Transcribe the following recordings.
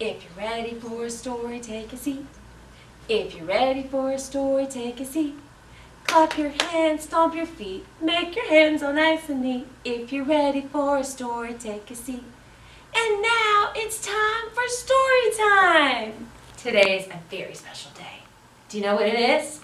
If you're ready for a story, take a seat. If you're ready for a story, take a seat. Clap your hands, stomp your feet, make your hands all nice and neat. If you're ready for a story, take a seat. And now it's time for story time. Today is a very special day. Do you know what it is?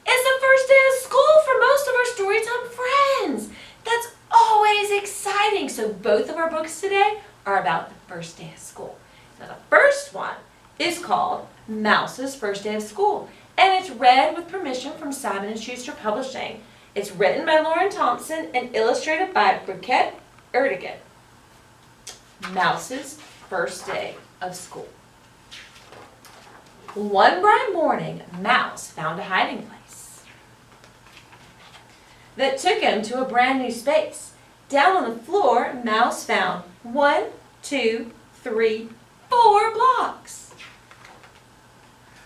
It's the first day of school for most of our Storytime friends. That's always exciting. So both of our books today are about the first day of school. Now the first one is called Mouse's First Day of School, and it's read with permission from Simon & Schuster Publishing. It's written by Thompson and illustrated by Briquette Erdogan. Mouse's First Day of School. One bright morning, Mouse found a hiding place that took him to a brand new space. Down on the floor, Mouse found 1, 2, 3, 4 blocks.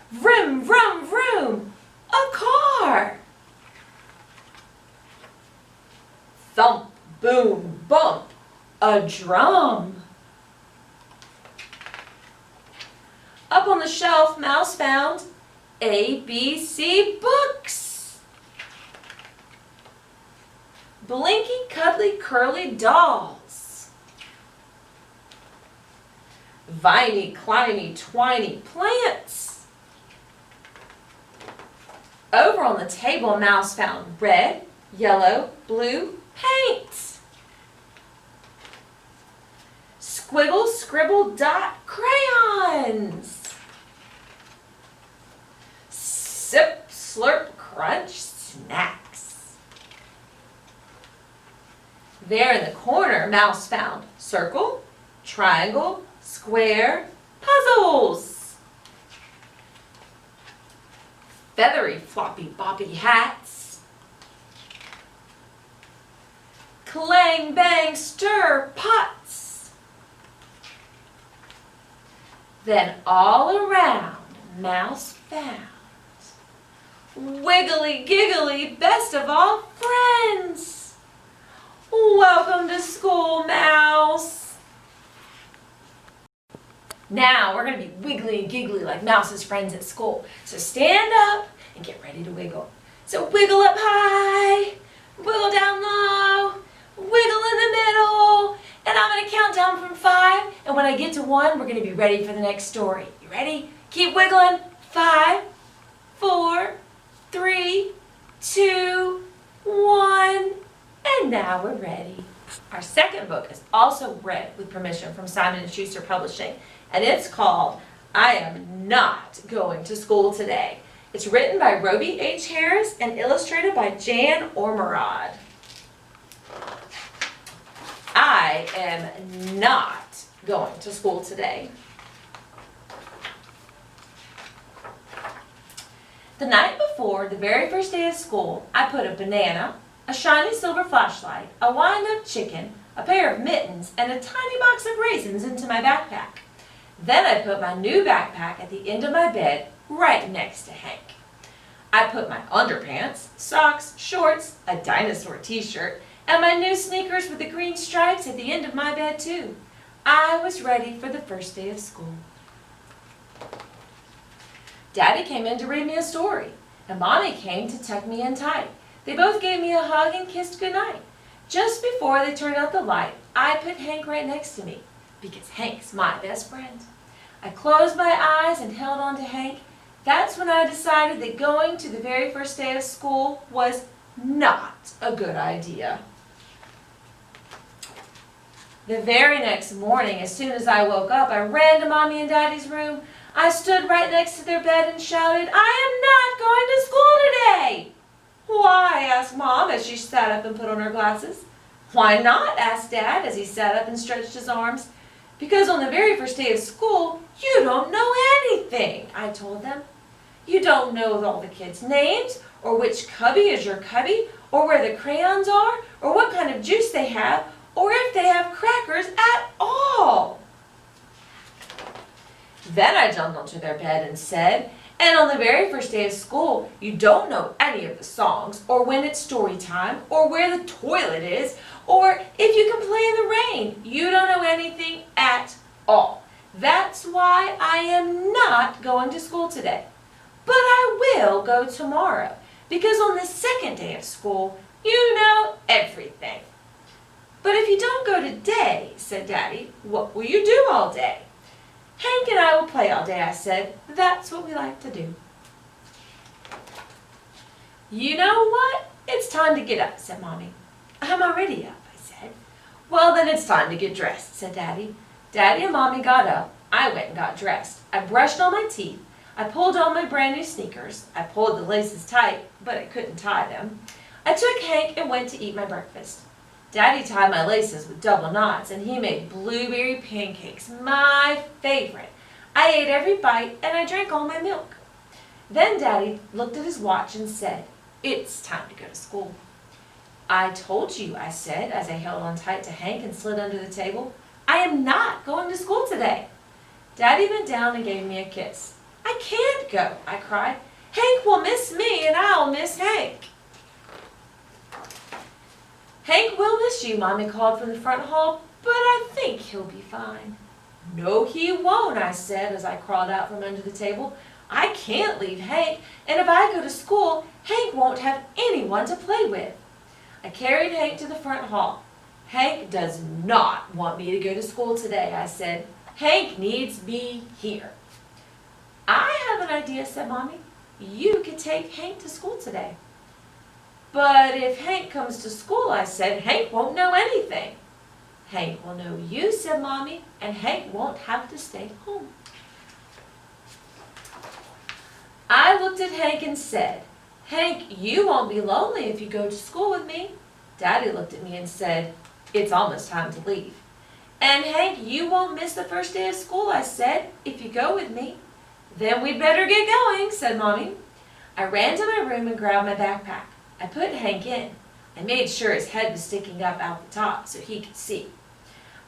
Vroom, vroom, vroom, a car. Thump, boom, bump, a drum. Up on the shelf, Mouse found ABC books. Blinky, cuddly, curly dolls. Viney, climby, twiny plants. Over on the table, Mouse found red, yellow, blue paint. Squiggle, scribble, dot crayons. Sip, slurp, crunch snacks. There in the corner, Mouse found circle, triangle, square, puzzles. Feathery, floppy, boppy hats. Clang, bang, stir, pots. Then all around, Mouse found wiggly, giggly, best of all friends. Welcome to school, Mouse. Now we're going to be wiggly and giggly like Mouse's friends at school. So stand up and get ready to wiggle. So wiggle up high, wiggle down low, wiggle in the middle, and I'm going to count down from 5, and when I get to 1, we're going to be ready for the next story. You ready? Keep wiggling. 5, 4, 3, 2, 1, and now we're ready. Our second book is also read with permission from Simon & Schuster Publishing, and it's called I Am Not Going to School Today. It's written by Robie H. Harris and illustrated by Jan Ormerod. I am not going to school today. The night before the very first day of school, I put a banana, a shiny silver flashlight, a wind-up chicken, a pair of mittens, and a tiny box of raisins into my backpack. Then I put my new backpack at the end of my bed, right next to Hank. I put my underpants, socks, shorts, a dinosaur t-shirt, and my new sneakers with the green stripes at the end of my bed too. I was ready for the first day of school. Daddy came in to read me a story, and Mommy came to tuck me in tight. They both gave me a hug and kissed goodnight. Just before they turned out the light, I put Hank right next to me, because Hank's my best friend. I closed my eyes and held on to Hank. That's when I decided that going to the very first day of school was not a good idea. The very next morning, as soon as I woke up, I ran to Mommy and Daddy's room. I stood right next to their bed and shouted, I am not going to school today! Why? Asked Mom as she sat up and put on her glasses. Why not? Asked Dad as he sat up and stretched his arms. Because on the very first day of school, you don't know anything, I told them. You don't know all the kids' names, or which cubby is your cubby, or where the crayons are, or what kind of juice they have, or if they have crackers at all. Then I jumped onto their bed and said, And on the very first day of school, you don't know any of the songs, or when it's story time, or where the toilet is, or if you can play in the rain. You don't know anything at all. That's why I am not going to school today. But I will go tomorrow, because on the second day of school, you know everything. But if you don't go today, said Daddy, what will you do all day? Hank and I will play all day, I said. That's what we like to do. You know what? It's time to get up, said Mommy. I'm already up, I said. Well, then it's time to get dressed, said Daddy. Daddy and Mommy got up. I went and got dressed. I brushed all my teeth. I pulled on my brand new sneakers. I pulled the laces tight, but I couldn't tie them. I took Hank and went to eat my breakfast. Daddy tied my laces with double knots, and he made blueberry pancakes, my favorite. I ate every bite, and I drank all my milk. Then Daddy looked at his watch and said, it's time to go to school. I told you, I said, as I held on tight to Hank and slid under the table. I am not going to school today. Daddy bent down and gave me a kiss. I can't go, I cried. Hank will miss me, and I'll miss Hank. Hank will miss you, Mommy called from the front hall, but I think he'll be fine. No, he won't, I said as I crawled out from under the table. I can't leave Hank, and if I go to school, Hank won't have anyone to play with. I carried Hank to the front hall. Hank does not want me to go to school today, I said. Hank needs me here. I have an idea, said Mommy. You could take Hank to school today. But if Hank comes to school, I said, Hank won't know anything. Hank will know you, said Mommy, and Hank won't have to stay home. I looked at Hank and said, Hank, you won't be lonely if you go to school with me. Daddy looked at me and said, it's almost time to leave. And Hank, you won't miss the first day of school, I said, if you go with me. Then we'd better get going, said Mommy. I ran to my room and grabbed my backpack. I put Hank in. I made sure his head was sticking up out the top so he could see.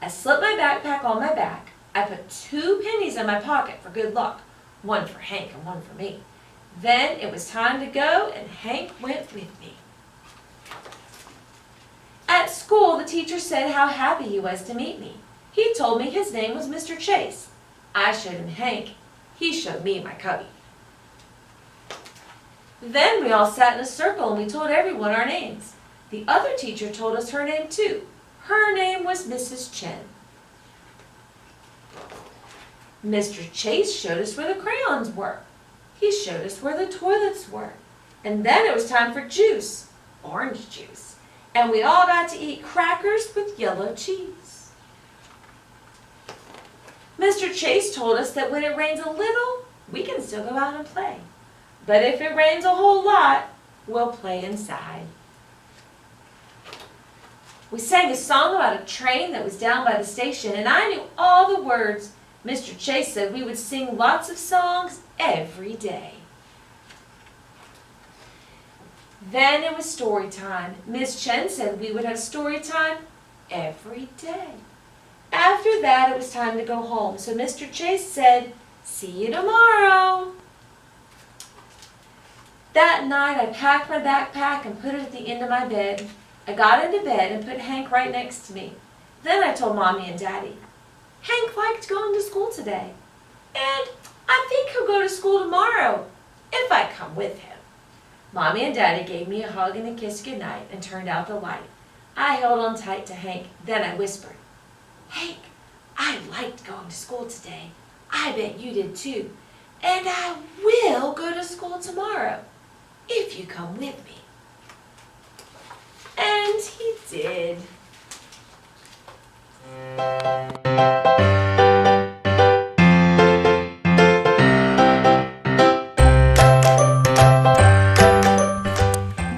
I slipped my backpack on my back. I put 2 pennies in my pocket for good luck, one for Hank and one for me. Then it was time to go, and Hank went with me. At school, the teacher said how happy he was to meet me. He told me his name was Mr. Chase. I showed him Hank. He showed me my cubby. Then we all sat in a circle and we told everyone our names. The other teacher told us her name too. Her name was Mrs. Chen. Mr. Chase showed us where the crayons were. He showed us where the toilets were. And then it was time for juice, orange juice. And we all got to eat crackers with yellow cheese. Mr. Chase told us that when it rains a little, we can still go out and play. But if it rains a whole lot, we'll play inside. We sang a song about a train that was down by the station, and I knew all the words. Mr. Chase said we would sing lots of songs every day. Then it was story time. Miss Chen said we would have story time every day. After that, it was time to go home, so Mr. Chase said, see you tomorrow. That night, I packed my backpack and put it at the end of my bed. I got into bed and put Hank right next to me. Then I told Mommy and Daddy, Hank liked going to school today, and I think he'll go to school tomorrow if I come with him. Mommy and Daddy gave me a hug and a kiss goodnight and turned out the light. I held on tight to Hank. Then I whispered, Hank, I liked going to school today. I bet you did too. And I will go to school tomorrow if you come with me. And he did.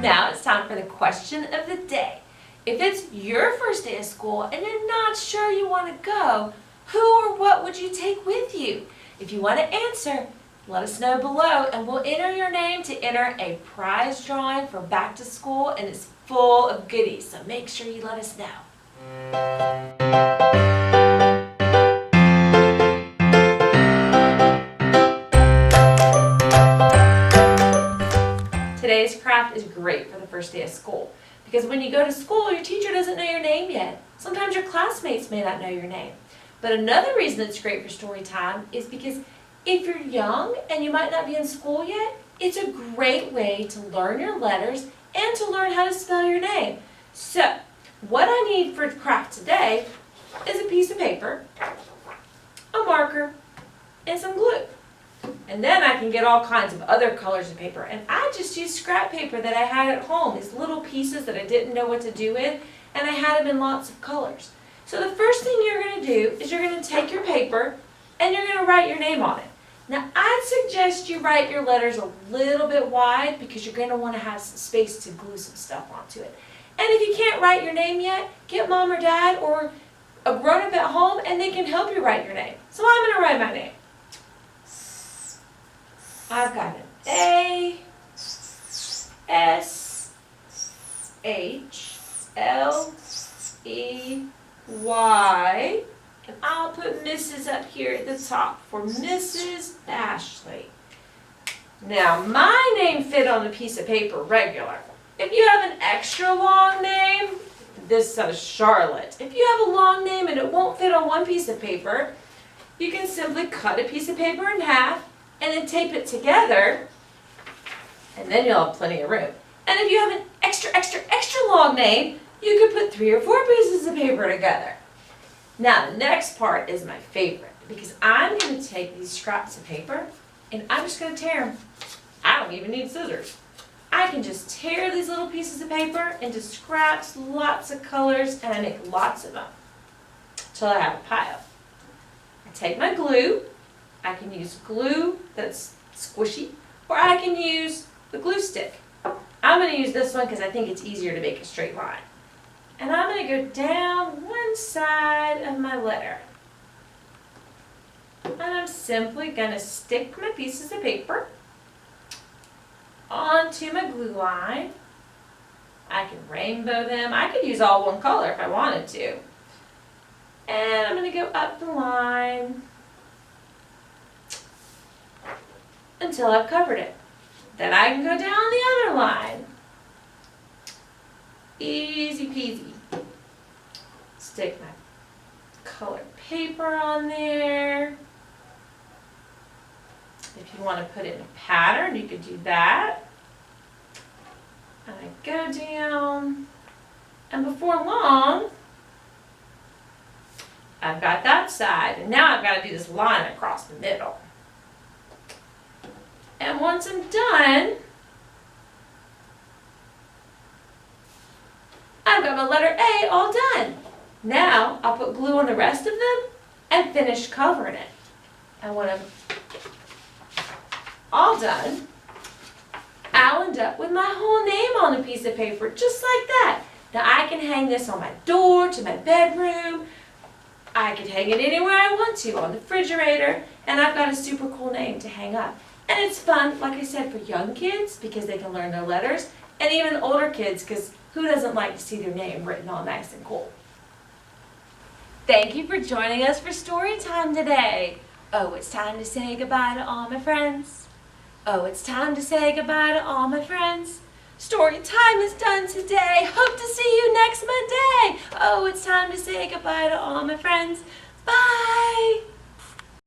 Now it's time for the question of the day. If it's your first day of school and you're not sure you want to go, who or what would you take with you? If you want to answer, let us know below and we'll enter your name to enter a prize drawing for back to school, and it's full of goodies, so make sure you let us know. Today's craft is great for the first day of school because when you go to school, your teacher doesn't know your name yet. Sometimes your classmates may not know your name. But another reason it's great for story time is because if you're young and you might not be in school yet, it's a great way to learn your letters and to learn how to spell your name. So, what I need for craft today is a piece of paper, a marker, and some glue. And then I can get all kinds of other colors of paper. And I just used scrap paper that I had at home, these little pieces that I didn't know what to do with, and I had them in lots of colors. So the first thing you're going to do is you're going to take your paper and you're going to write your name on it. Now I'd suggest you write your letters a little bit wide because you're going to want to have some space to glue some stuff onto it. And if you can't write your name yet, get mom or dad or a grown-up at home and they can help you write your name. So I'm going to write my name. I've got an A, S, H, L, E, Y, and I'll put Mrs. up here at the top for Mrs. Ashley. Now, my name fit on a piece of paper regular. If you have an extra long name, this says Charlotte. If you have a long name and it won't fit on one piece of paper, you can simply cut a piece of paper in half and then tape it together, and then you'll have plenty of room. And if you have an extra long name, you could put 3 or 4 pieces of paper together. Now the next part is my favorite because I'm going to take these scraps of paper and I'm just going to tear them. I don't even need scissors. I can just tear these little pieces of paper into scraps, lots of colors, and I make lots of them till I have a pile. I take my glue. I can use glue that's squishy, or I can use the glue stick. I'm going to use this one because I think it's easier to make a straight line. And I'm going to go down one side of my letter. And I'm simply going to stick my pieces of paper onto my glue line. I can rainbow them. I could use all one color if I wanted to. And I'm going to go up the line until I've covered it. Then I can go down the other line. Easy peasy. Stick my colored paper on there. If you want to put it in a pattern, you could do that. And I go down, and before long, I've got that side, and now I've got to do this line across the middle. And once I'm done, I've got my letter A all done. Now I'll put glue on the rest of them and finish covering it. And when I'm all done, I'll end up with my whole name on a piece of paper, just like that. Now I can hang this on my door, to my bedroom. I can hang it anywhere I want to, on the refrigerator, and I've got a super cool name to hang up. And it's fun, like I said, for young kids because they can learn their letters, and even older kids because who doesn't like to see their name written all nice and cool? Thank you for joining us for story time today. Oh, it's time to say goodbye to all my friends. Oh, it's time to say goodbye to all my friends. Story time is done today. Hope to see you next Monday. Oh, it's time to say goodbye to all my friends. Bye.